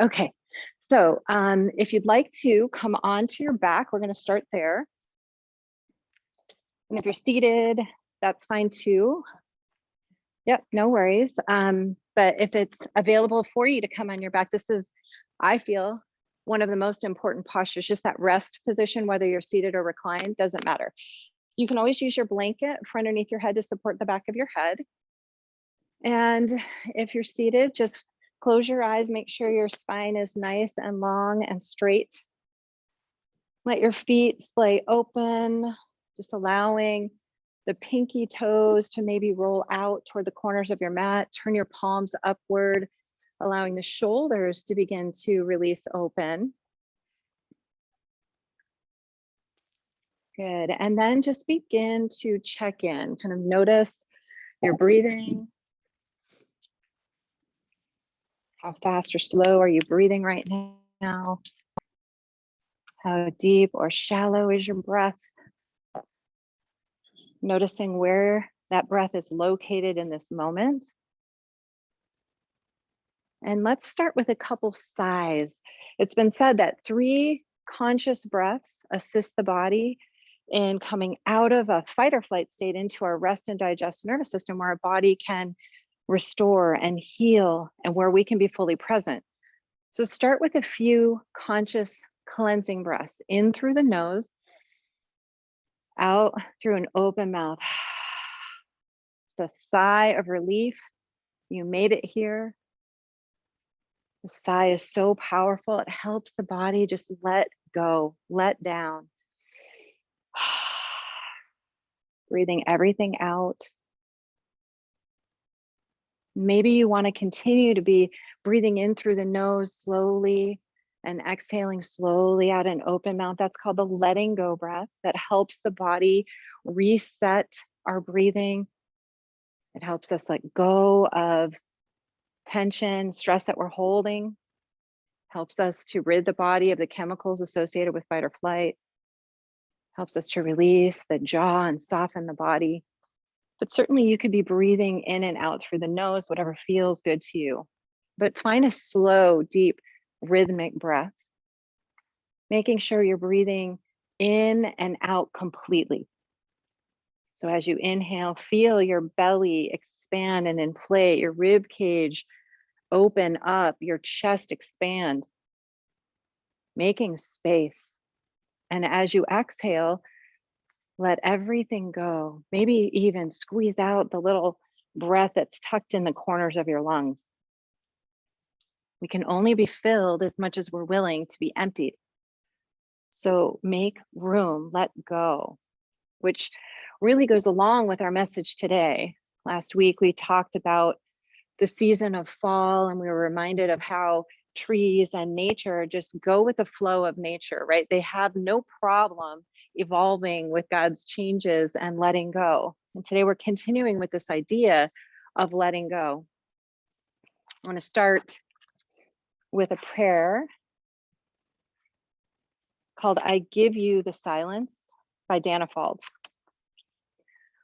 Okay, so if you'd like to come onto your back, we're going to start there. And if you're seated, that's fine too. Yep, no worries. But if it's available for you to come on your back, this is, I feel, one of the most important postures, just that rest position, whether you're seated or reclined, doesn't matter. You can always use your blanket for underneath your head to support the back of your head. And if you're seated, just close your eyes, make sure your spine is nice and long and straight. Let your feet splay open, just allowing the pinky toes to maybe roll out toward the corners of your mat. Turn your palms upward, allowing the shoulders to begin to release open. Good, and then just begin to check in, kind of notice your breathing. How fast or slow are you breathing right now? How deep or shallow is your breath? Noticing where that breath is located in this moment. And let's start with a couple sighs. It's been said that 3 conscious breaths assist the body in coming out of a fight or flight state into our rest and digest nervous system, where our body can restore and heal and where we can be fully present. So start with a few conscious cleansing breaths, in through the nose, out through an open mouth. It's a sigh of relief. You made it here. The sigh is so powerful. It helps the body just let go, let down. Breathing everything out. Maybe you want to continue to be breathing in through the nose slowly and exhaling slowly out an open mouth. That's called the letting go breath. That helps the body reset our breathing. It helps us let go of tension, stress that we're holding. Helps us to rid the body of the chemicals associated with fight or flight. Helps us to release the jaw and soften the body. But certainly you could be breathing in and out through the nose, whatever feels good to you. But find a slow, deep, rhythmic breath, making sure you're breathing in and out completely. So as you inhale, feel your belly expand and inflate, your rib cage open up, your chest expand, making space. And as you exhale, let everything go. Maybe even squeeze out the little breath that's tucked in the corners of your lungs. We can only be filled as much as we're willing to be emptied. So make room, let go, which really goes along with our message today. Last week, we talked about the season of fall, and we were reminded of how trees and nature just go with the flow of nature, right? They have no problem evolving with God's changes and letting go. And today we're continuing with this idea of letting go. I want to start with a prayer called I Give You the Silence by Dana Falls.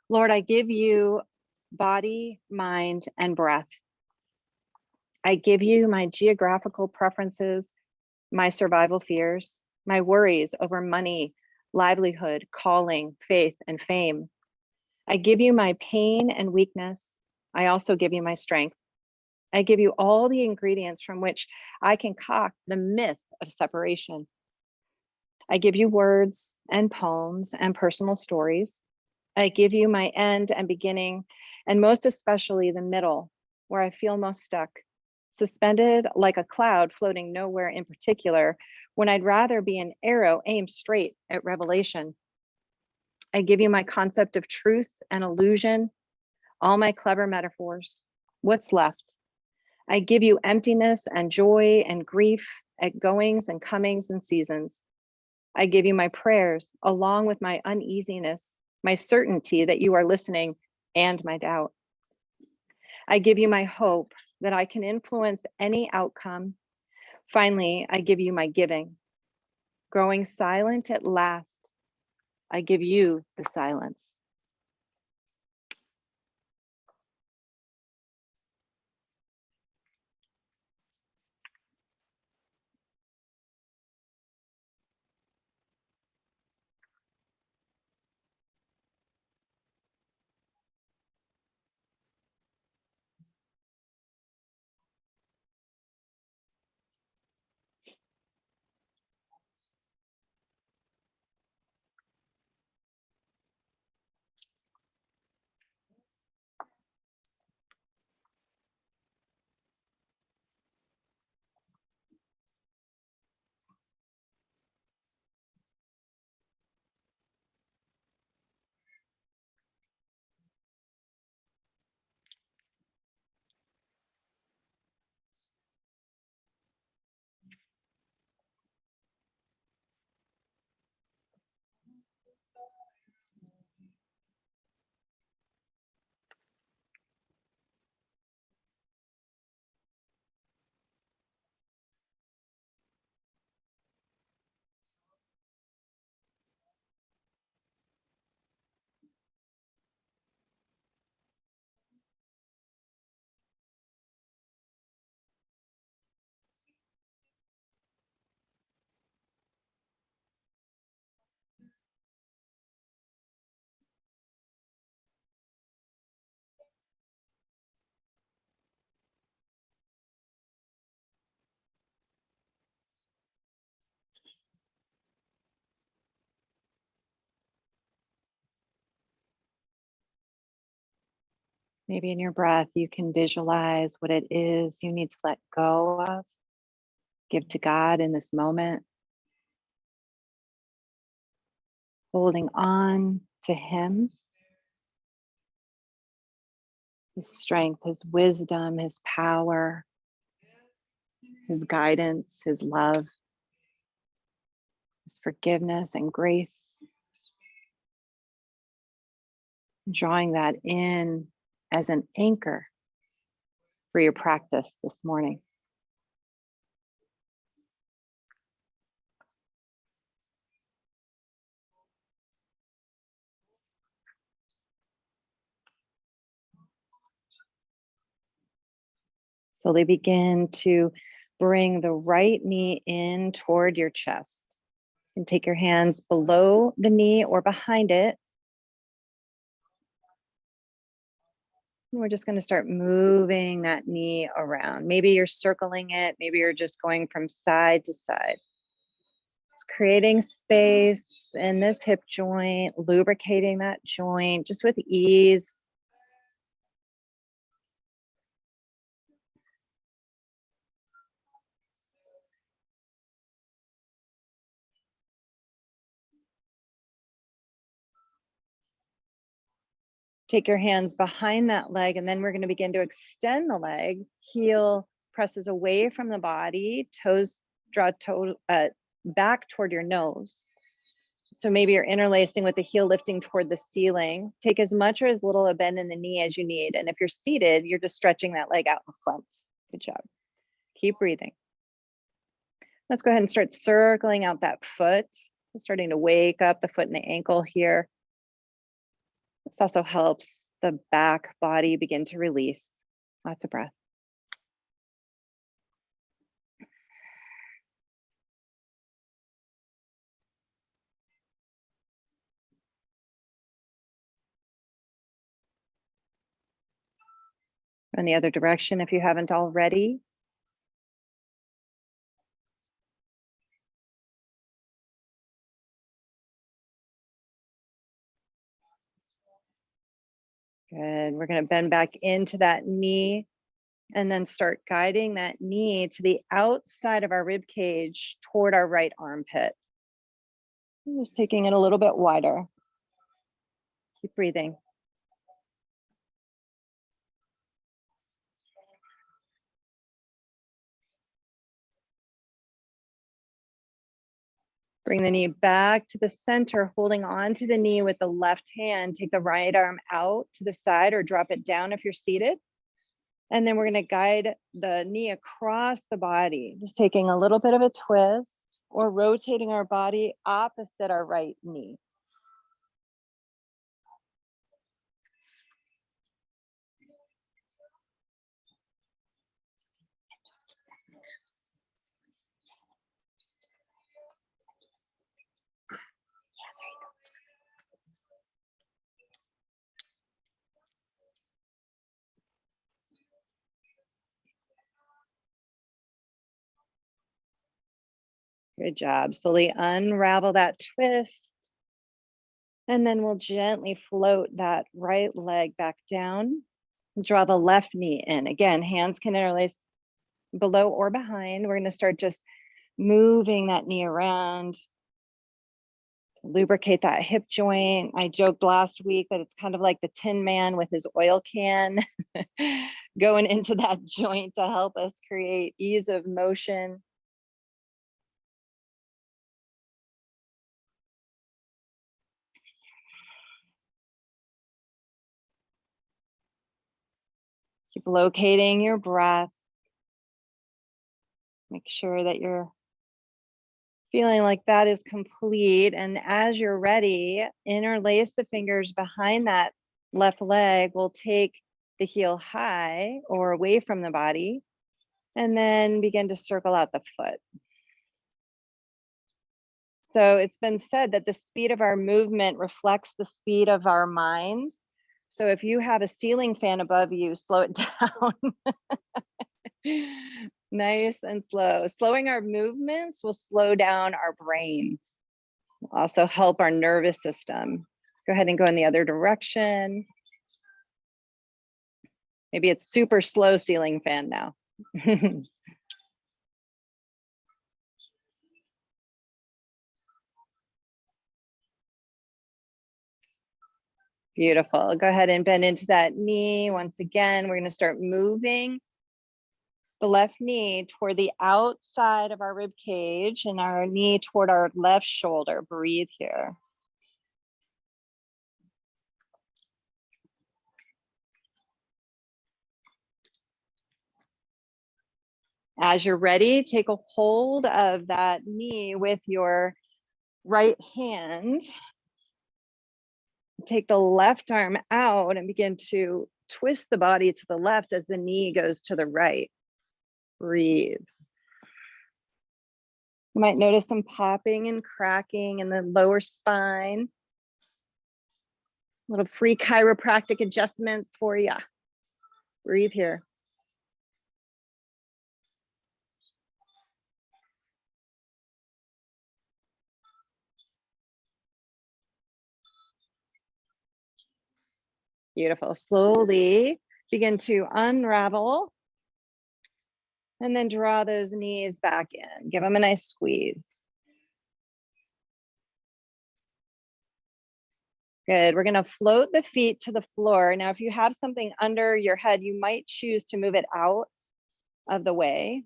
Lord, I give you body, mind, and breath. I give you my geographical preferences, my survival fears, my worries over money, livelihood, calling, faith, and fame. I give you my pain and weakness. I also give you my strength. I give you all the ingredients from which I concoct the myth of separation. I give you words and poems and personal stories. I give you my end and beginning, and most especially the middle, where I feel most stuck, suspended like a cloud floating nowhere in particular, when I'd rather be an arrow aimed straight at revelation. I give you my concept of truth and illusion, all my clever metaphors. What's left? I give you emptiness and joy and grief at goings and comings and seasons. I give you my prayers, along with my uneasiness, my certainty that you are listening, and my doubt. I give you my hope that I can influence any outcome. Finally, I give you my giving. Growing silent at last, I give you the silence. Maybe in your breath, you can visualize what it is you need to let go of, give to God in this moment, holding on to Him, His strength, His wisdom, His power, His guidance, His love, His forgiveness and grace. Drawing that in as an anchor for your practice this morning. Slowly begin to bring the right knee in toward your chest. And take your hands below the knee or behind it. And we're just going to start moving that knee around. Maybe you're circling it. Maybe you're just going from side to side. Just creating space in this hip joint, lubricating that joint just with ease. Take your hands behind that leg, and then we're going to begin to extend the leg. Heel presses away from the body, toes draw back toward your nose. So maybe you're interlacing with the heel lifting toward the ceiling. Take as much or as little a bend in the knee as you need. And if you're seated, you're just stretching that leg out in front. Good job. Keep breathing. Let's go ahead and start circling out that foot. We're starting to wake up the foot and the ankle here. This also helps the back body begin to release. Lots of breath. In the other direction if you haven't already. Good. We're going to bend back into that knee and then start guiding that knee to the outside of our rib cage toward our right armpit. I'm just taking it a little bit wider. Keep breathing. Bring the knee back to the center, holding on to the knee with the left hand. Take the right arm out to the side or drop it down if you're seated. And then we're going to guide the knee across the body, just taking a little bit of a twist or rotating our body opposite our right knee. Good job. Slowly unravel that twist. And then we'll gently float that right leg back down. Draw the left knee in. Again, hands can interlace below or behind. We're going to start just moving that knee around. Lubricate that hip joint. I joked last week that it's kind of like the Tin Man with his oil can going into that joint to help us create ease of motion. Keep locating your breath. Make sure that you're feeling like that is complete. And as you're ready, interlace the fingers behind that left leg. We'll take the heel high or away from the body, and then begin to circle out the foot. So it's been said that the speed of our movement reflects the speed of our mind. So if you have a ceiling fan above you, slow it down. Nice and slow. Slowing our movements will slow down our brain. Will also help our nervous system. Go ahead and go in the other direction. Maybe it's super slow ceiling fan now. Beautiful. Go ahead and bend into that knee. Once again, we're going to start moving the left knee toward the outside of our rib cage and our knee toward our left shoulder. Breathe here. As you're ready, take a hold of that knee with your right hand. Take the left arm out and begin to twist the body to the left as the knee goes to the right. Breathe. You might notice some popping and cracking in the lower spine. Little free chiropractic adjustments for you. Breathe here. Beautiful. Slowly begin to unravel and then draw those knees back in. Give them a nice squeeze. Good. We're going to float the feet to the floor. Now, if you have something under your head, you might choose to move it out of the way.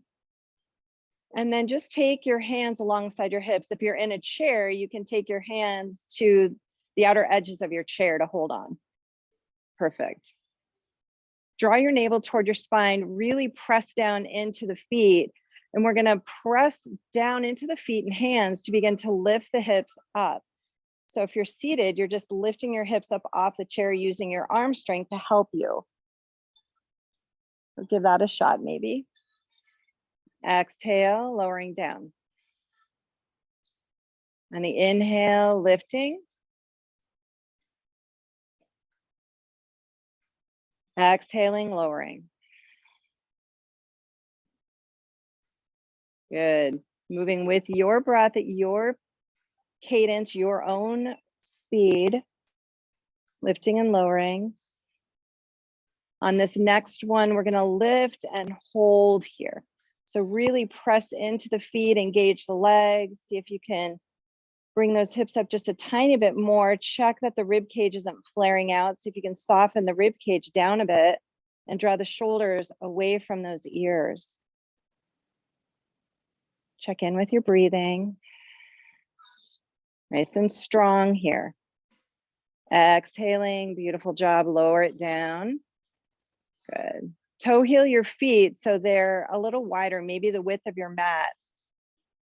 And then just take your hands alongside your hips. If you're in a chair, you can take your hands to the outer edges of your chair to hold on. Perfect. Draw your navel toward your spine, really press down into the feet. And we're going to press down into the feet and hands to begin to lift the hips up. So if you're seated, you're just lifting your hips up off the chair using your arm strength to help you. So give that a shot maybe. Exhale, lowering down. On the inhale, lifting. Exhaling, lowering. Good. Moving with your breath at your cadence, your own speed. Lifting and lowering. On this next one, we're going to lift and hold here. So really press into the feet, engage the legs. See if you can bring those hips up just a tiny bit more. Check that the rib cage isn't flaring out. See if you can soften the rib cage down a bit and draw the shoulders away from those ears. Check in with your breathing. Nice and strong here. Exhaling, beautiful job. Lower it down. Good. Toe heel your feet so they're a little wider, maybe the width of your mat.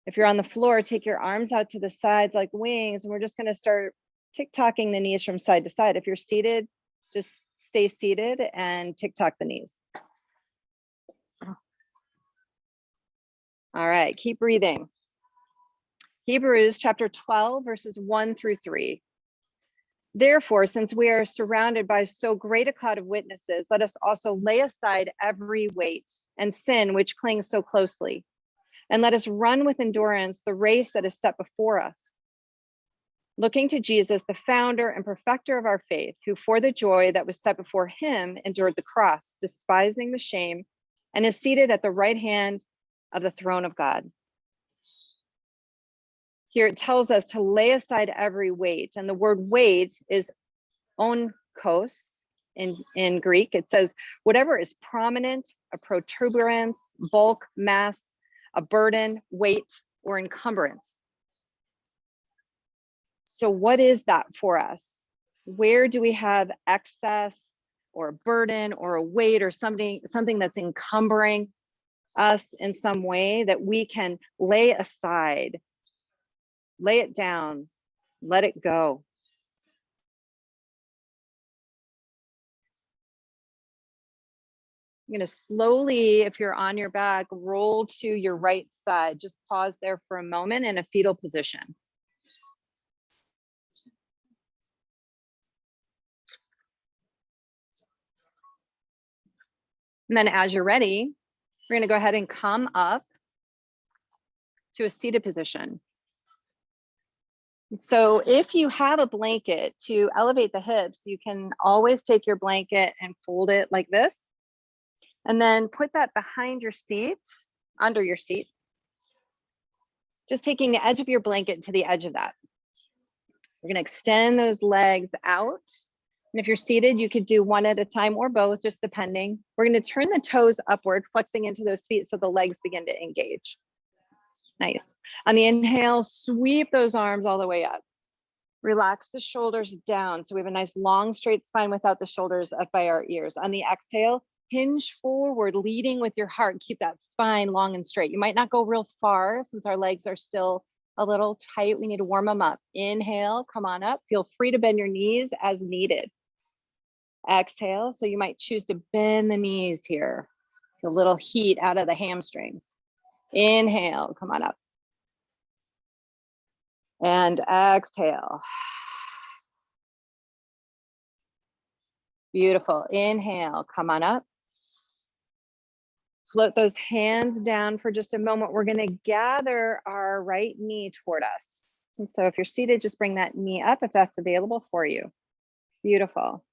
If you're on the floor, take your arms out to the sides like wings, and we're just going to start tick-tocking the knees from side to side. If you're seated, just stay seated and tick-tock the knees. All right, keep breathing. Hebrews chapter 12, verses 1 through 3. Therefore, since we are surrounded by so great a cloud of witnesses, let us also lay aside every weight and sin which clings so closely. And let us run with endurance the race that is set before us. Looking to Jesus, the founder and perfecter of our faith, who for the joy that was set before him endured the cross, despising the shame, and is seated at the right hand of the throne of God. Here it tells us to lay aside every weight, and the word weight is onkos in Greek. It says whatever is prominent, a protuberance, bulk, mass, a burden, weight, or encumbrance. So what is that for us? Where do we have excess or a burden or a weight or something that's encumbering us in some way that we can lay aside, lay it down, let it go? I'm going to slowly, if you're on your back, roll to your right side. Just pause there for a moment in a fetal position. And then as you're ready, we're going to go ahead and come up to a seated position. So if you have a blanket to elevate the hips, you can always take your blanket and fold it like this And then put that behind your seat, under your seat. Just taking the edge of your blanket to the edge of that. We're going to extend those legs out. And if you're seated, you could do one at a time or both, just depending. We're going to turn the toes upward, flexing into those feet so the legs begin to engage. Nice. On the inhale, sweep those arms all the way up. Relax the shoulders down. So we have a nice long straight spine without the shoulders up by our ears. On the exhale, hinge forward, leading with your heart. Keep that spine long and straight. You might not go real far since our legs are still a little tight. We need to warm them up. Inhale, come on up. Feel free to bend your knees as needed. Exhale, so you might choose to bend the knees here. A little heat out of the hamstrings. Inhale, come on up. And exhale. Beautiful. Inhale, come on up. Float those hands down for just a moment. We're going to gather our right knee toward us. And so if you're seated, just bring that knee up if that's available for you. Beautiful.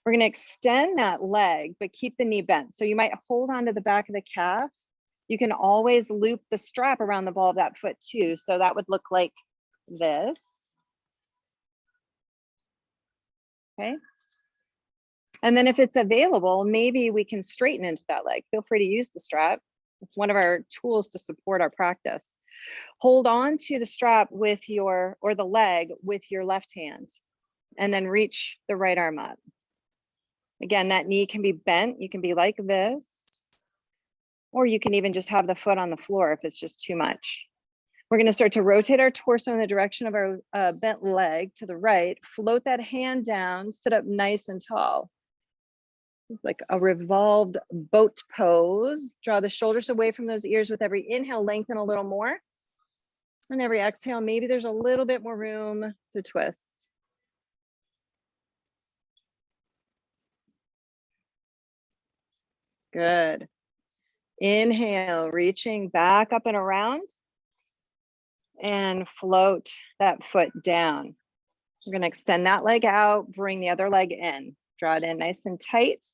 We're going to extend that leg, but keep the knee bent. So you might hold on to the back of the calf. You can always loop the strap around the ball of that foot too. So that would look like this. Okay. And then if it's available, maybe we can straighten into that leg. Feel free to use the strap. It's one of our tools to support our practice. Hold on to the strap with your, or the leg with your left hand, and then reach the right arm up. Again, that knee can be bent. You can be like this, or you can even just have the foot on the floor if it's just too much. We're going to start to rotate our torso in the direction of our bent leg to the right. Float that hand down, sit up nice and tall. It's like a revolved boat pose. Draw the shoulders away from those ears with every inhale, lengthen a little more. And every exhale, maybe there's a little bit more room to twist. Good. Inhale, reaching back up and around. And float that foot down. We're going to extend that leg out, bring the other leg in. Draw it in nice and tight,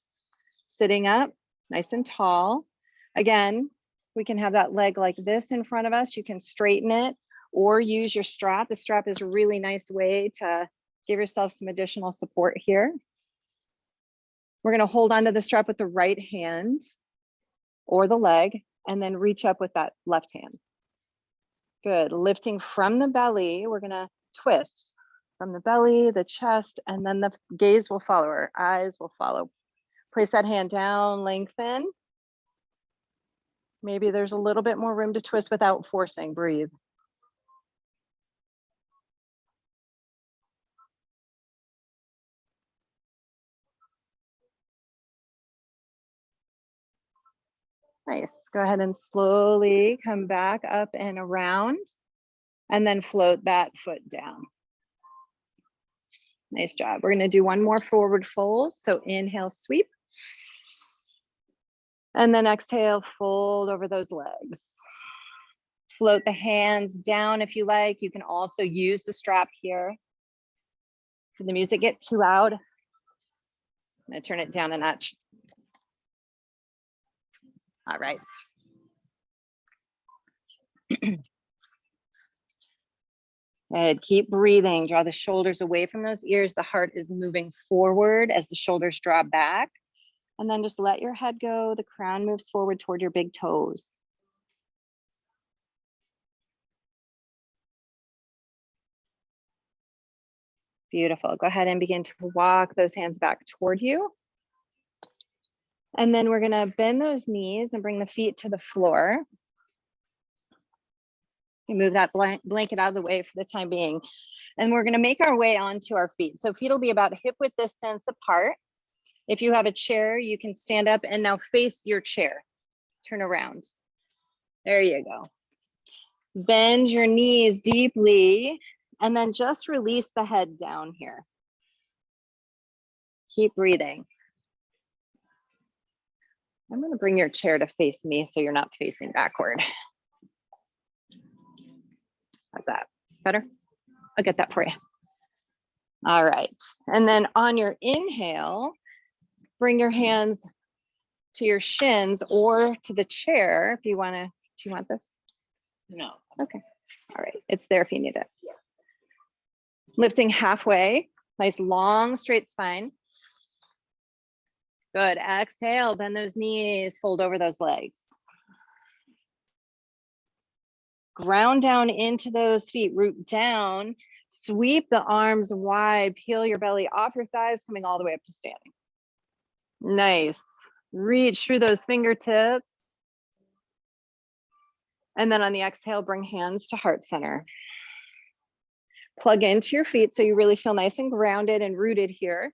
sitting up, nice and tall. Again, we can have that leg like this in front of us. You can straighten it or use your strap. The strap is a really nice way to give yourself some additional support here. We're going to hold onto the strap with the right hand or the leg, and then reach up with that left hand. Good. Lifting from the belly, we're going to twist from the belly, the chest, and then the gaze will follow, our eyes will follow. Place that hand down, lengthen. Maybe there's a little bit more room to twist without forcing. Breathe. Nice. Go ahead and slowly come back up and around, and then float that foot down. Nice job. We're going to do one more forward fold. So inhale, sweep. And then exhale, fold over those legs. Float the hands down if you like. You can also use the strap here. Did the music get too loud? I'm going to turn it down a notch. All right. Good. Keep breathing. Draw the shoulders away from those ears. The heart is moving forward as the shoulders draw back. And then just let your head go. The crown moves forward toward your big toes. Beautiful. Go ahead and begin to walk those hands back toward you. And then we're going to bend those knees and bring the feet to the floor. Move that blanket out of the way for the time being. And we're going to make our way onto our feet. So feet will be about hip width distance apart. If you have a chair, you can stand up and now face your chair. Turn around. There you go. Bend your knees deeply and then just release the head down here. Keep breathing. I'm going to bring your chair to face me so you're not facing backward. How's that? Better? I'll get that for you. All right. And then on your inhale, bring your hands to your shins or to the chair if you want to. Do you want this? No. Okay. All right. It's there if you need it. Lifting halfway. Nice long straight spine. Good. Exhale. Bend those knees. Fold over those legs. Ground down into those feet. Root down. Sweep the arms wide. Peel your belly off your thighs, coming all the way up to standing. Nice. Reach through those fingertips. And then on the exhale, bring hands to heart center. Plug into your feet so you really feel nice and grounded and rooted here.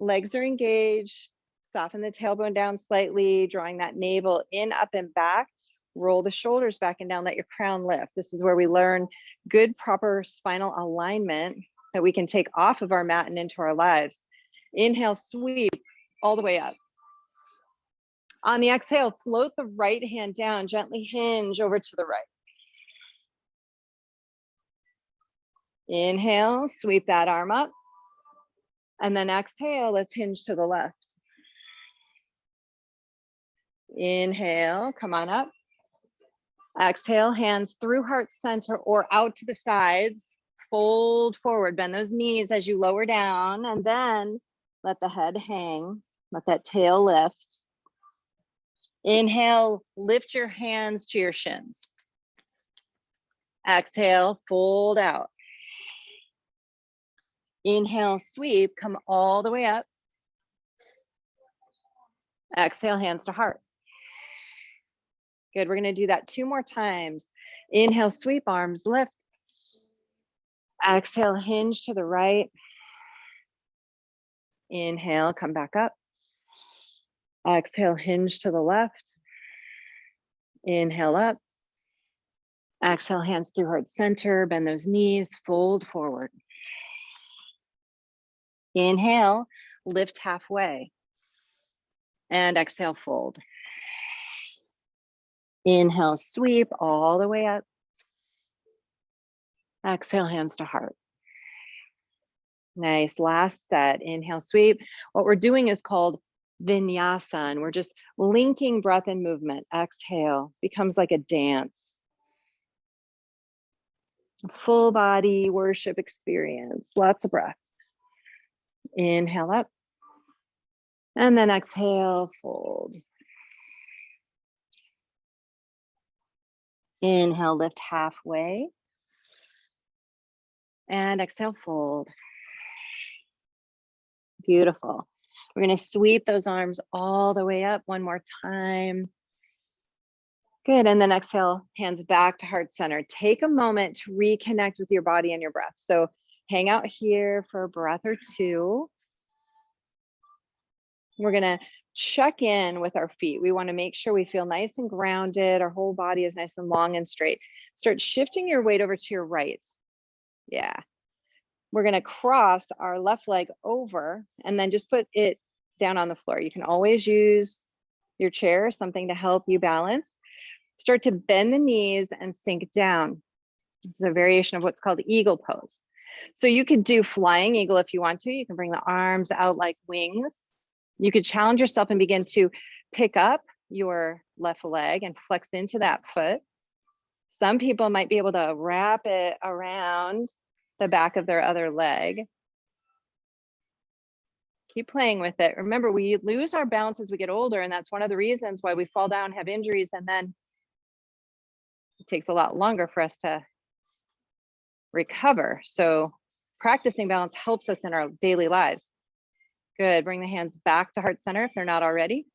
Legs are engaged. Soften the tailbone down slightly, drawing that navel in, up, and back. Roll the shoulders back and down. Let your crown lift. This is where we learn good, proper spinal alignment that we can take off of our mat and into our lives. Inhale, sweep all the way up. On the exhale, float the right hand down, gently hinge over to the right. Inhale, sweep that arm up. And then exhale, let's hinge to the left. Inhale, come on up. Exhale, hands through heart center or out to the sides. Fold forward, bend those knees as you lower down, and then let the head hang. Let that tail lift. Inhale, lift your hands to your shins. Exhale, fold out. Inhale, sweep, come all the way up. Exhale, hands to heart. Good, we're gonna do that 2 more times. Inhale, sweep, arms lift. Exhale, hinge to the right. Inhale, come back up. Exhale, hinge to the left. Inhale up. Exhale, hands through heart center, bend those knees, fold forward. Inhale, lift halfway. And exhale, fold. Inhale, sweep all the way up. Exhale, hands to heart. Nice, last set. Inhale, sweep. What we're doing is called vinyasa, and we're just linking breath and movement. Exhale, becomes like a dance. A full body worship experience, lots of breath. Inhale up. And then exhale, fold. Inhale, lift halfway. And exhale, fold. Beautiful. We're going to sweep those arms all the way up one more time. Good. And then exhale, hands back to heart center. Take a moment to reconnect with your body and your breath. So hang out here for a breath or 2. We're going to check in with our feet. We want to make sure we feel nice and grounded. Our whole body is nice and long and straight. Start shifting your weight over to your right. Yeah. We're going to cross our left leg over and then just put it down on the floor. You can always use your chair, something to help you balance. Start to bend the knees and sink down. This is a variation of what's called eagle pose. So you could do flying eagle if you want to. You can bring the arms out like wings. You could challenge yourself and begin to pick up your left leg and flex into that foot. Some people might be able to wrap it around the back of their other leg. Keep playing with it. Remember, we lose our balance as we get older, and that's one of the reasons why we fall down, have injuries, and then it takes a lot longer for us to recover. So practicing balance helps us in our daily lives. Good. Bring the hands back to heart center if they're not already.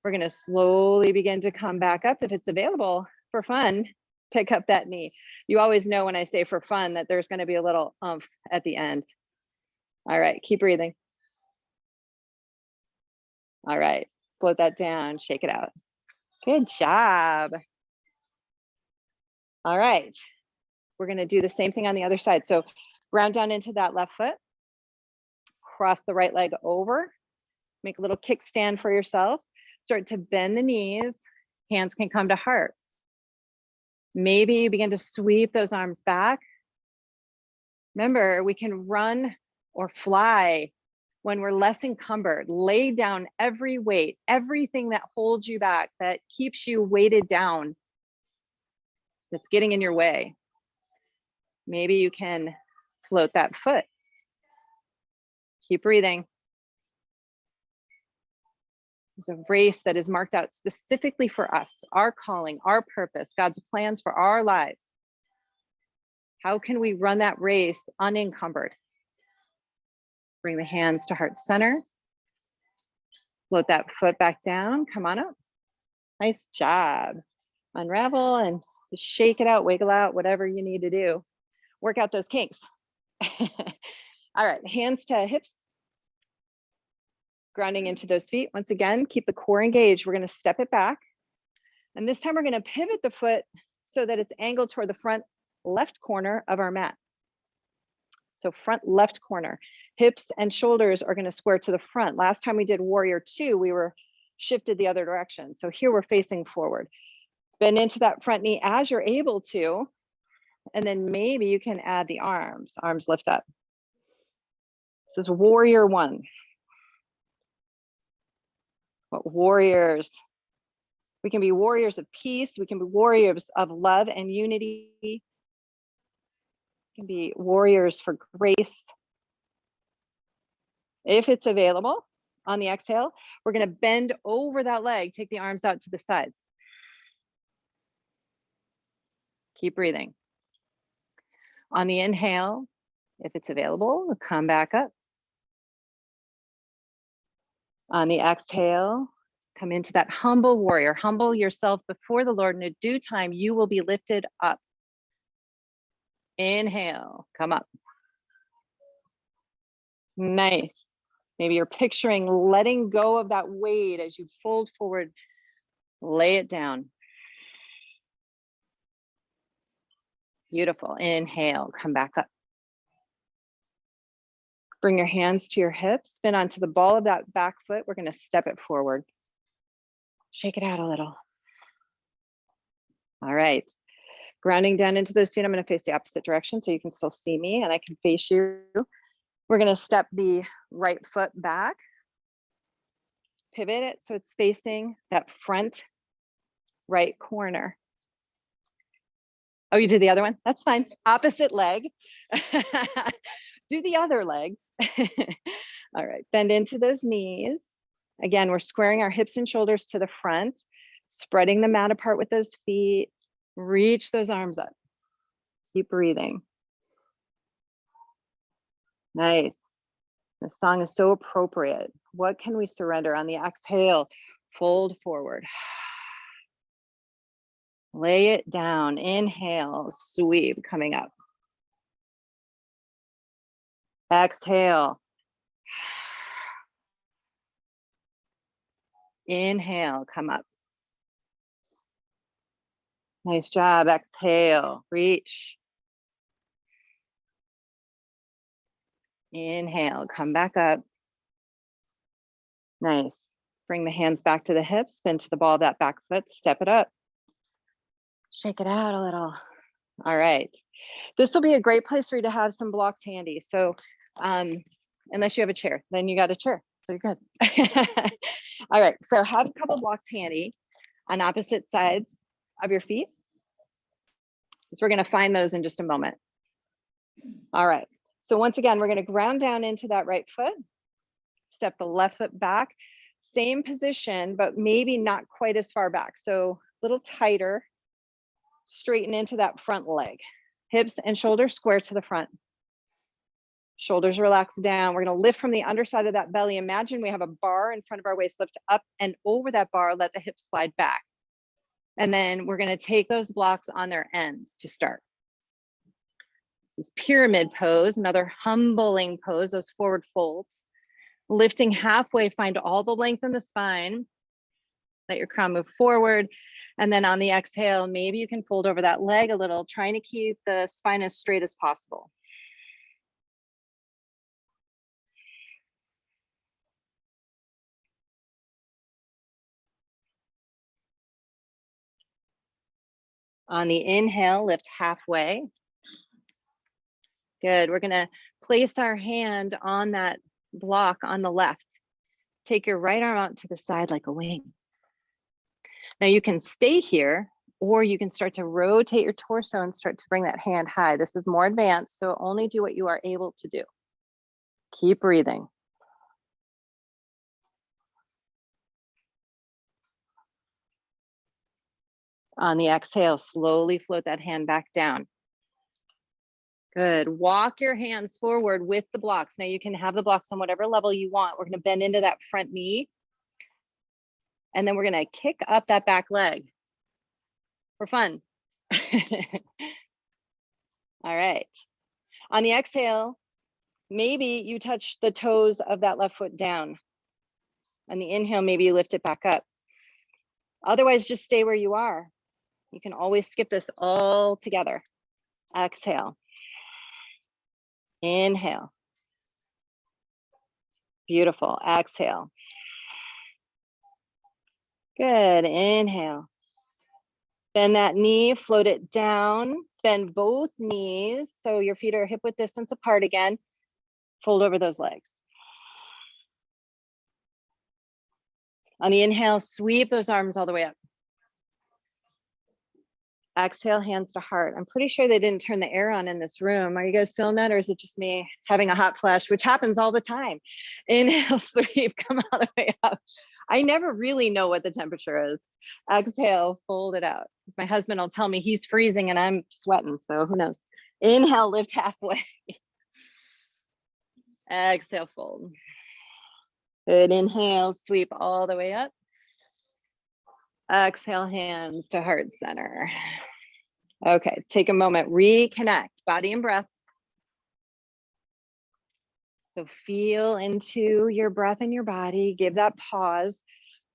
We're going to slowly begin to come back up. If it's available for fun, pick up that knee. You always know when I say for fun that there's going to be a little oomph at the end. All right, keep breathing. All right, float that down, shake it out. Good job. All right, we're going to do the same thing on the other side. So round down into that left foot, cross the right leg over, make a little kickstand for yourself. Start to bend the knees, hands can come to heart. Maybe you begin to sweep those arms back. Remember, we can run or fly when we're less encumbered, lay down every weight, everything that holds you back, that keeps you weighted down, that's getting in your way. Maybe you can float that foot. Keep breathing. There's a race that is marked out specifically for us, our calling, our purpose, God's plans for our lives. How can we run that race unencumbered? Bring the hands to heart center. Float that foot back down. Come on up. Nice job. Unravel and just shake it out, wiggle out, whatever you need to do. Work out those kinks. All right, hands to hips. Grounding into those feet. Once again, keep the core engaged. We're going to step it back. And this time we're going to pivot the foot so that it's angled toward the front left corner of our mat. So front left corner. Hips and shoulders are going to square to the front. Last time we did warrior 2, we were shifted the other direction. So here we're facing forward. Bend into that front knee as you're able to. And then maybe you can add the arms. Arms lift up. This is warrior 1. What warriors? We can be warriors of peace. We can be warriors of love and unity. We can be warriors for grace. If it's available, on the exhale, we're going to bend over that leg, take the arms out to the sides. Keep breathing. On the inhale, if it's available, we'll come back up. On the exhale, come into that humble warrior. Humble yourself before the Lord. In due time, you will be lifted up. Inhale, come up. Nice. Maybe you're picturing letting go of that weight as you fold forward. Lay it down. Beautiful. Inhale, come back up. Bring your hands to your hips, spin onto the ball of that back foot. We're going to step it forward. Shake it out a little. All right. Grounding down into those feet. I'm going to face the opposite direction so you can still see me and I can face you. We're going to step the right foot back. Pivot it so it's facing that front right corner. Oh, you did the other one? That's fine. Opposite leg. Do the other leg. All right, bend into those knees. Again, we're squaring our hips and shoulders to the front, spreading the mat apart with those feet. Reach those arms up. Keep breathing. Nice. This song is so appropriate. What can we surrender? On the exhale, fold forward. Lay it down. Inhale, sweep, coming up. Exhale. Inhale, come up. Nice job. Exhale, reach. Inhale, come back up. Nice. Bring the hands back to the hips, spin to the ball of that back foot, step it up. Shake it out a little. All right. This will be a great place for you to have some blocks handy. So unless you have a chair, then you got a chair. So you're good. All right. So have a couple blocks handy on opposite sides of your feet. So we're going to find those in just a moment. All right. So once again, we're going to ground down into that right foot. Step the left foot back. Same position, but maybe not quite as far back. So a little tighter. Straighten into that front leg. Hips and shoulders square to the front. Shoulders relax down. We're going to lift from the underside of that belly. Imagine we have a bar in front of our waist. Lift up and over that bar. Let the hips slide back. And then we're going to take those blocks on their ends to start. This is pyramid pose, another humbling pose, those forward folds. Lifting halfway, find all the length in the spine. Let your crown move forward. And then on the exhale, maybe you can fold over that leg a little, trying to keep the spine as straight as possible. On the inhale, lift halfway. Good. We're going to place our hand on that block on the left. Take your right arm out to the side like a wing. Now you can stay here, or you can start to rotate your torso and start to bring that hand high. This is more advanced, so only do what you are able to do. Keep breathing. On the exhale, slowly float that hand back down. Good. Walk your hands forward with the blocks. Now you can have the blocks on whatever level you want. We're going to bend into that front knee. And then we're going to kick up that back leg for fun. All right. On the exhale, maybe you touch the toes of that left foot down. On the inhale, maybe you lift it back up. Otherwise, just stay where you are. You can always skip this all together. Exhale. Inhale. Beautiful. Exhale. Good. Inhale. Bend that knee, float it down. Bend both knees so your feet are hip width distance apart again. Fold over those legs. On the inhale, sweep those arms all the way up. Exhale, hands to heart. I'm pretty sure they didn't turn the air on in this room. Are you guys feeling that, or is it just me having a hot flash, which happens all the time? Inhale, sweep, come all the way up. I never really know what the temperature is. Exhale, fold it out. My husband will tell me he's freezing and I'm sweating, so who knows? Inhale, lift halfway. Exhale, fold. Good. Inhale, sweep all the way up. Exhale, hands to heart center. Okay, take a moment, reconnect body and breath. So feel into your breath and your body, give that pause.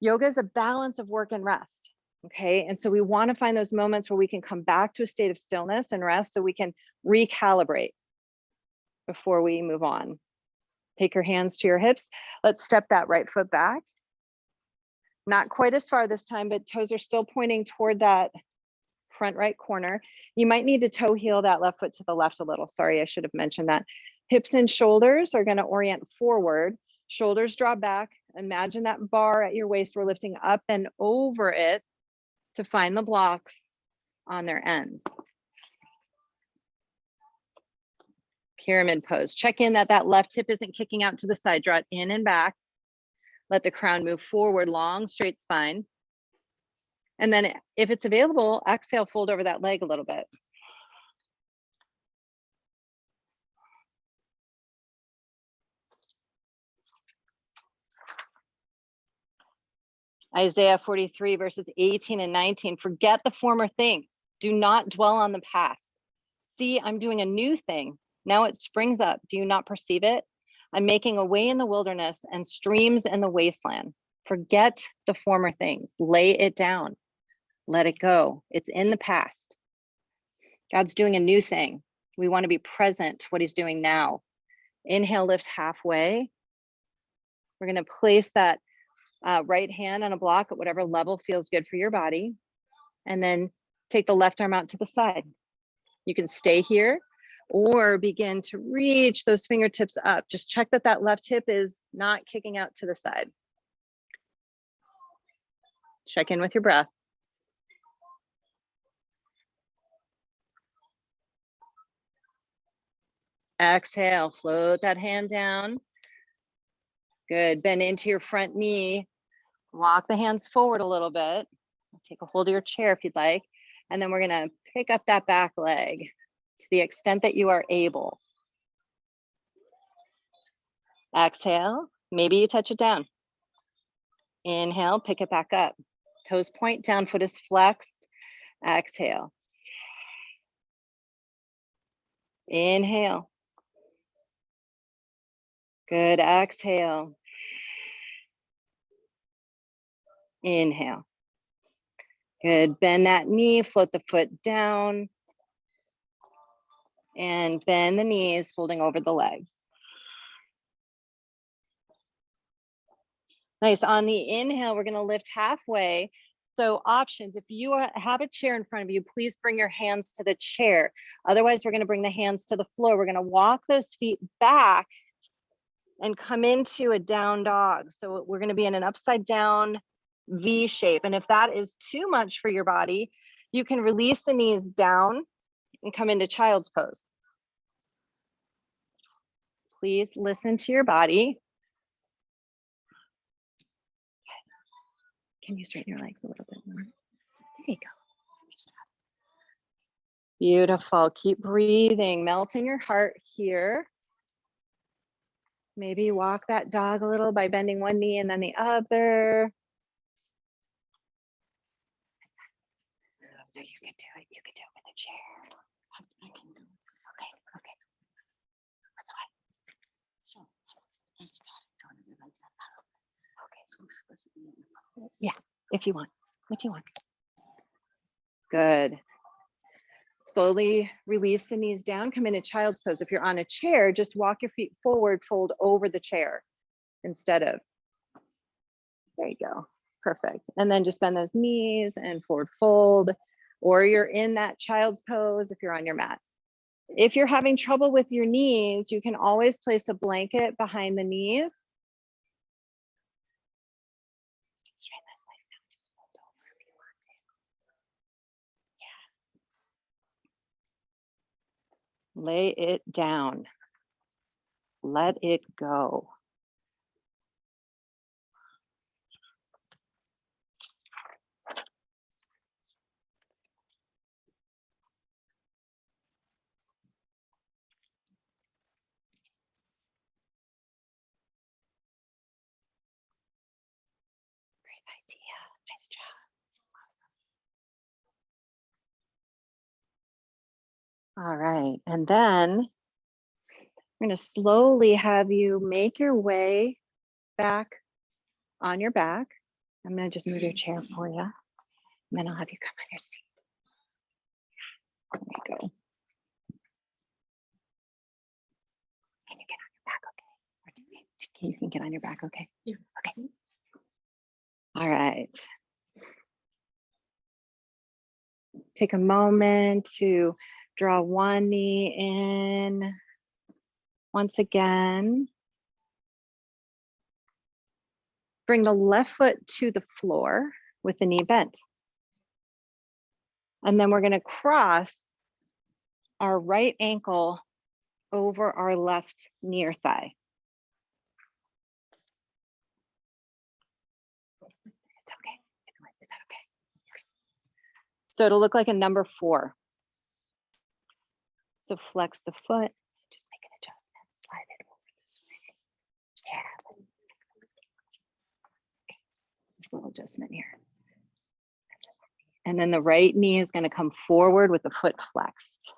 Yoga is a balance of work and rest, okay? And so we want to find those moments where we can come back to a state of stillness and rest so we can recalibrate before we move on. Take your hands to your hips. Let's step that right foot back. Not quite as far this time, but toes are still pointing toward that front right corner. You might need to toe heel that left foot to the left a little. Sorry, I should have mentioned that. Hips and shoulders are going to orient forward. Shoulders draw back. Imagine that bar at your waist. We're lifting up and over it to find the blocks on their ends. Pyramid pose. Check in that left hip isn't kicking out to the side. Draw it in and back. Let the crown move forward, long, straight spine. And then if it's available, exhale, fold over that leg a little bit. Isaiah 43 verses 18 and 19, forget the former things. Do not dwell on the past. See, I'm doing a new thing. Now it springs up. Do you not perceive it? I'm making a way in the wilderness and streams in the wasteland. Forget the former things. Lay it down. Let it go. It's in the past. God's doing a new thing. We want to be present to what he's doing now. Inhale, lift halfway. We're going to place that right hand on a block at whatever level feels good for your body. And then take the left arm out to the side. You can stay here or begin to reach those fingertips up. Just check that that left hip is not kicking out to the side. Check in with your breath. Exhale, float that hand down. Good, bend into your front knee. Walk the hands forward a little bit. Take a hold of your chair if you'd like. And then we're gonna pick up that back leg to the extent that you are able. Exhale, maybe you touch it down. Inhale, pick it back up. Toes point down, foot is flexed. Exhale. Inhale. Good, exhale. Inhale. Good, bend that knee, float the foot down. And bend the knees, folding over the legs. Nice, on the inhale, we're gonna lift halfway. So options, if you have a chair in front of you, please bring your hands to the chair. Otherwise, we're gonna bring the hands to the floor. We're gonna walk those feet back and come into a down dog. So we're going to be in an upside down V shape. And if that is too much for your body, you can release the knees down and come into child's pose. Please listen to your body. Can you straighten your legs a little bit more? There you go. Beautiful. Keep breathing. Melt in your heart here. Maybe walk that dog a little by bending one knee and then the other. So you can do it. You can do it with a chair. I can do it. Okay. Okay. That's why. So it's got it like that. Okay. So we're supposed to be in the pose. Yeah. If you want. If you want. Good. Slowly release the knees down, come into child's pose. If you're on a chair, just walk your feet forward, fold over the chair instead of, there you go, perfect. And then just bend those knees and forward fold, or you're in that child's pose if you're on your mat. If you're having trouble with your knees, you can always place a blanket behind the knees. Straighten those legs down, just fold over if you want to. Lay it down. Let it go. Great idea. Nice job. All right, and then I'm going to slowly have you make your way back on your back. I'm going to just move your chair for you, and then I'll have you come on your seat. There you go. Can you get on your back okay? You can get on your back okay? Yeah. Okay. All right. Take a moment to draw one knee in. Once again, bring the left foot to the floor with the knee bent. And then we're going to cross our right ankle over our left near thigh. It's okay. Is that okay? So it'll look like a number 4. So flex the foot, just make an adjustment, slide it over this way. Yeah. Okay. This little adjustment here. And then the right knee is going to come forward with the foot flexed.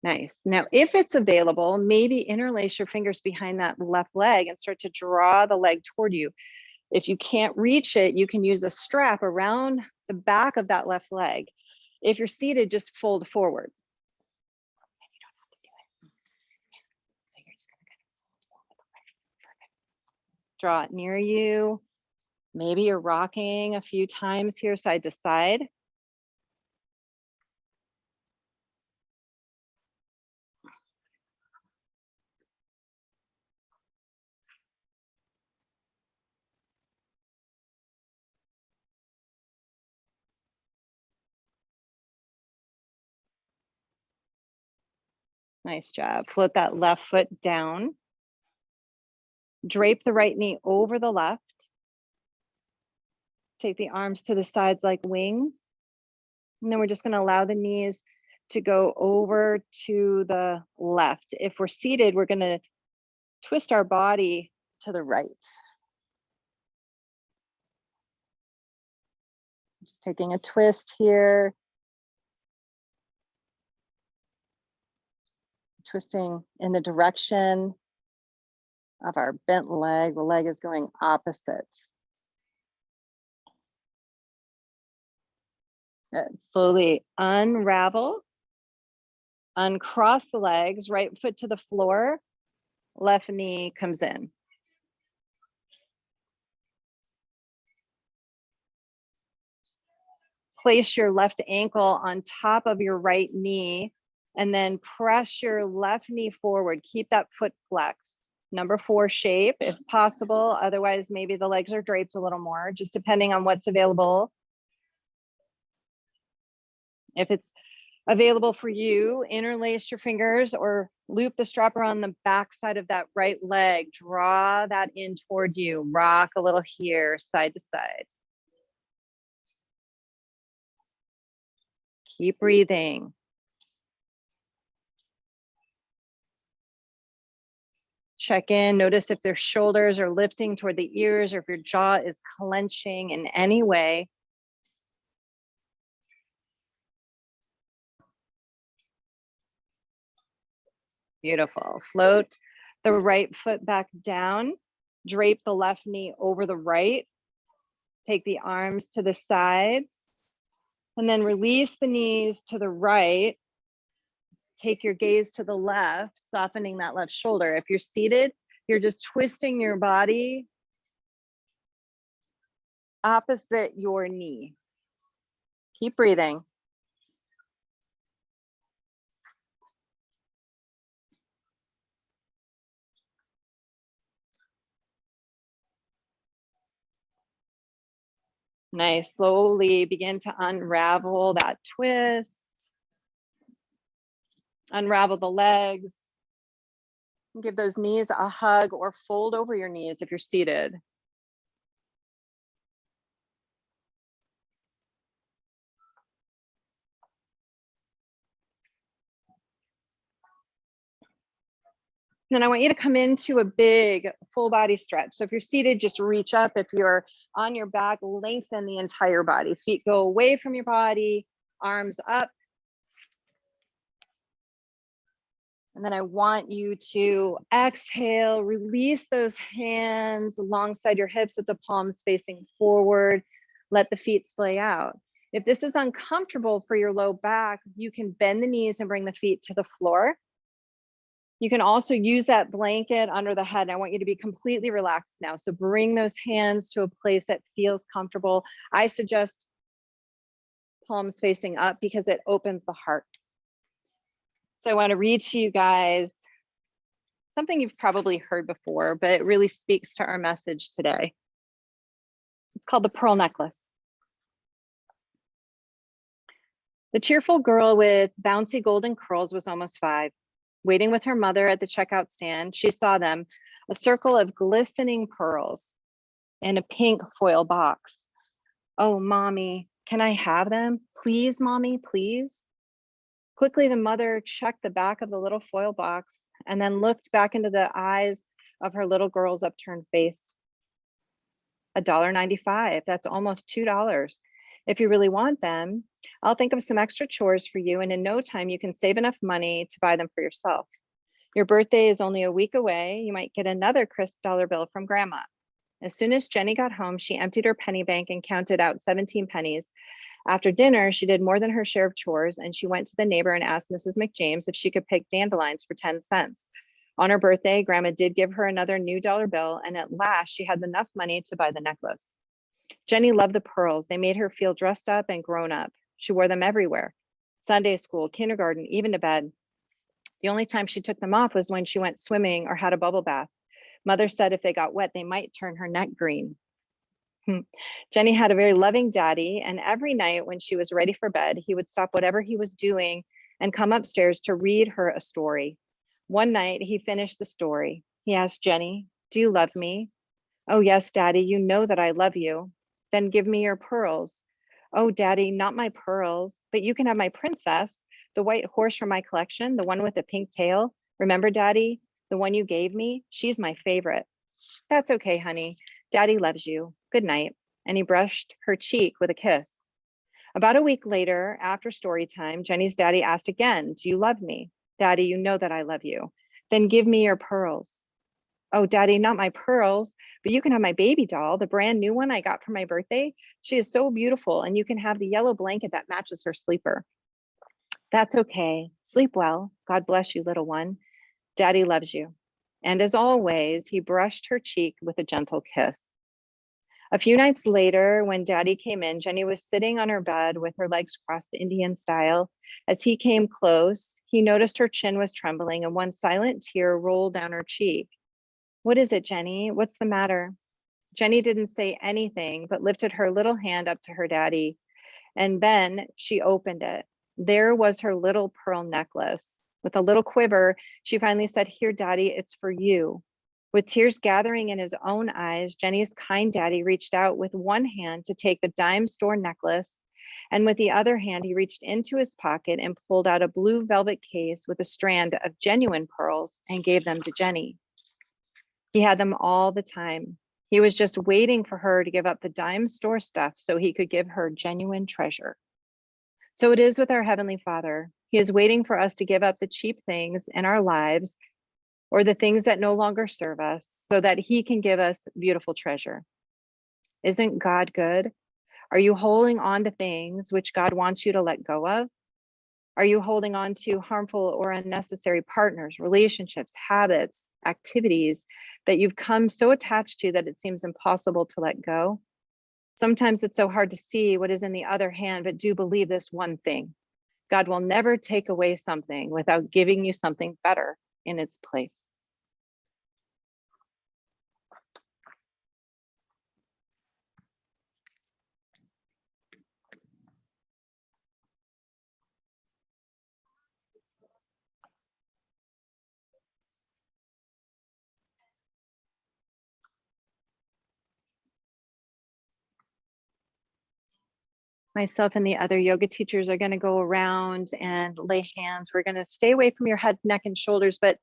Nice. Now, if it's available, maybe interlace your fingers behind that left leg and start to draw the leg toward you. If you can't reach it, you can use a strap around the back of that left leg. If you're seated, just fold forward. And you don't have to do it. So you're just going to kind of perfect. Draw it near you. Maybe you're rocking a few times here, side to side. Nice job. Float that left foot down. Drape the right knee over the left. Take the arms to the sides like wings. And then we're just going to allow the knees to go over to the left. If we're seated, we're going to twist our body to the right. Just taking a twist here. Twisting in the direction of our bent leg. The leg is going opposite. Good. Slowly unravel, uncross the legs, right foot to the floor, left knee comes in. Place your left ankle on top of your right knee and then press your left knee forward. Keep that foot flexed. Number 4 shape, if possible. Otherwise, maybe the legs are draped a little more, just depending on what's available. If it's available for you, interlace your fingers or loop the strap around the back side of that right leg. Draw that in toward you. Rock a little here, side to side. Keep breathing. Check in, notice if their shoulders are lifting toward the ears or if your jaw is clenching in any way. Beautiful. Float the right foot back down. Drape the left knee over the right. Take the arms to the sides. And then release the knees to the right. Take your gaze to the left, softening that left shoulder. If you're seated, you're just twisting your body opposite your knee. Keep breathing. Nice. Slowly begin to unravel that twist. Unravel the legs. Give those knees a hug or fold over your knees if you're seated. Then I want you to come into a big full body stretch. So if you're seated, just reach up. If you're on your back, lengthen the entire body. Feet go away from your body, arms up. And then I want you to exhale, release those hands alongside your hips with the palms facing forward. Let the feet splay out. If this is uncomfortable for your low back, you can bend the knees and bring the feet to the floor. You can also use that blanket under the head. I want you to be completely relaxed now. So bring those hands to a place that feels comfortable. I suggest palms facing up because it opens the heart. So I want to read to you guys something you've probably heard before, but it really speaks to our message today. It's called the pearl necklace. The cheerful girl with bouncy golden curls was almost 5. Waiting with her mother at the checkout stand, she saw them, a circle of glistening pearls in a pink foil box. Oh, mommy, can I have them? Please, mommy, please. Quickly, the mother checked the back of the little foil box and then looked back into the eyes of her little girl's upturned face. $1.95, that's almost $2. If you really want them, I'll think of some extra chores for you, and in no time you can save enough money to buy them for yourself. Your birthday is only a week away. You might get another crisp dollar bill from Grandma. As soon as Jenny got home, she emptied her penny bank and counted out 17 pennies. After dinner, she did more than her share of chores, and she went to the neighbor and asked Mrs. McJames if she could pick dandelions for 10 cents. On her birthday, Grandma did give her another new dollar bill, and at last she had enough money to buy the necklace. Jenny loved the pearls. They made her feel dressed up and grown up. She wore them everywhere. Sunday school, kindergarten, even to bed. The only time she took them off was when she went swimming or had a bubble bath. Mother said if they got wet, they might turn her neck green. Jenny had a very loving daddy, and every night when she was ready for bed, he would stop whatever he was doing and come upstairs to read her a story. One night, he finished the story. He asked Jenny, "Do you love me?" "Oh, yes, Daddy, you know that I love you." "Then give me your pearls." "Oh, Daddy, not my pearls, but you can have my princess, the white horse from my collection, the one with the pink tail. Remember, Daddy, the one you gave me? She's my favorite." "That's okay, honey. Daddy loves you. Good night." And he brushed her cheek with a kiss. About a week later, after story time, Jenny's daddy asked again, "Do you love me?" "Daddy, you know that I love you." "Then give me your pearls." "Oh, Daddy, not my pearls, but you can have my baby doll, the brand new one I got for my birthday. She is so beautiful, and you can have the yellow blanket that matches her sleeper." "That's okay. Sleep well. God bless you, little one. Daddy loves you." And as always, he brushed her cheek with a gentle kiss. A few nights later, when Daddy came in, Jenny was sitting on her bed with her legs crossed Indian style. As he came close, he noticed her chin was trembling and one silent tear rolled down her cheek. "What is it, Jenny? What's the matter?" Jenny didn't say anything, but lifted her little hand up to her daddy. And then she opened it. There was her little pearl necklace. With a little quiver, she finally said, "Here, Daddy, it's for you." With tears gathering in his own eyes, Jenny's kind daddy reached out with one hand to take the dime store necklace. And with the other hand, he reached into his pocket and pulled out a blue velvet case with a strand of genuine pearls and gave them to Jenny. He had them all the time. He was just waiting for her to give up the dime store stuff so he could give her genuine treasure. So it is with our Heavenly Father. He is waiting for us to give up the cheap things in our lives or the things that no longer serve us so that He can give us beautiful treasure. Isn't God good? Are you holding on to things which God wants you to let go of? Are you holding on to harmful or unnecessary partners, relationships, habits, activities that you've come so attached to that it seems impossible to let go? Sometimes it's so hard to see what is in the other hand, but do believe this one thing: God will never take away something without giving you something better in its place. Myself and the other yoga teachers are going to go around and lay hands. We're going to stay away from your head, neck, and shoulders, but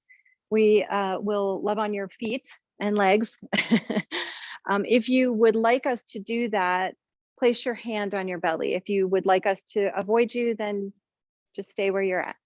we will love on your feet and legs. If you would like us to do that, place your hand on your belly. If you would like us to avoid you, then just stay where you're at.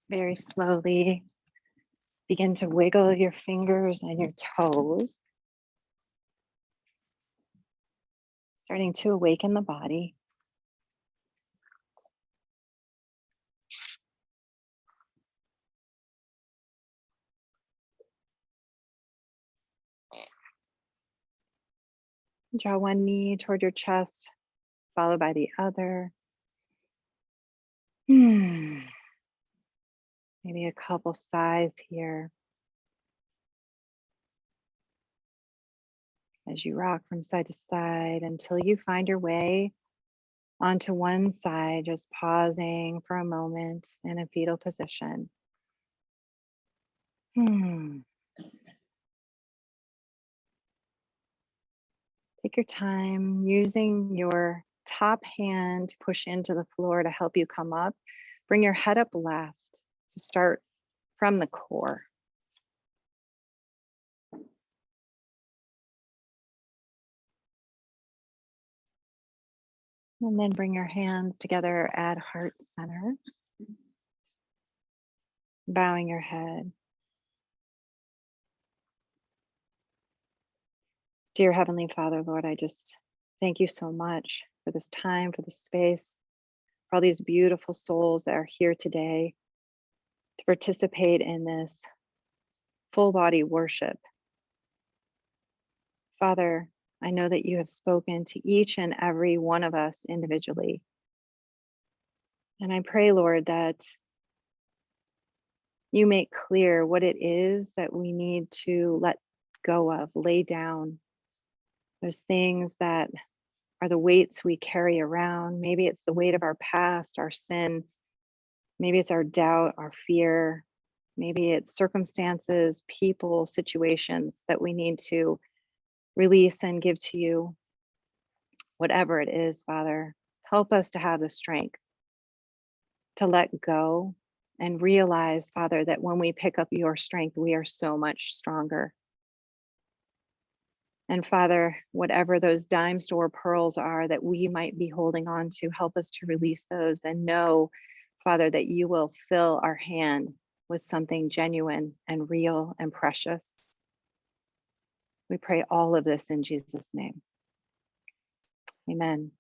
Very slowly begin to wiggle your fingers and your toes, starting to awaken the body. Draw one knee toward your chest, followed by the other. Maybe a couple sighs here as you rock from side to side until you find your way onto one side, just pausing for a moment in a fetal position. Take your time using your top hand to push into the floor to help you come up. Bring your head up last to start from the core. And then bring your hands together at heart center, bowing your head. Dear Heavenly Father, Lord, I just thank you so much for this time, for this space, for all these beautiful souls that are here today to participate in this full body worship. Father, I know that you have spoken to each and every one of us individually. And I pray, Lord, that you make clear what it is that we need to let go of, lay down. Those things that are the weights we carry around. Maybe it's the weight of our past, our sin. Maybe it's our doubt, our fear. Maybe it's circumstances, people, situations that we need to release and give to you. Whatever it is, Father, help us to have the strength to let go and realize, Father, that when we pick up your strength, we are so much stronger. And Father, whatever those dime store pearls are that we might be holding on to, help us to release those and know, Father, that you will fill our hand with something genuine and real and precious. We pray all of this in Jesus' name. Amen.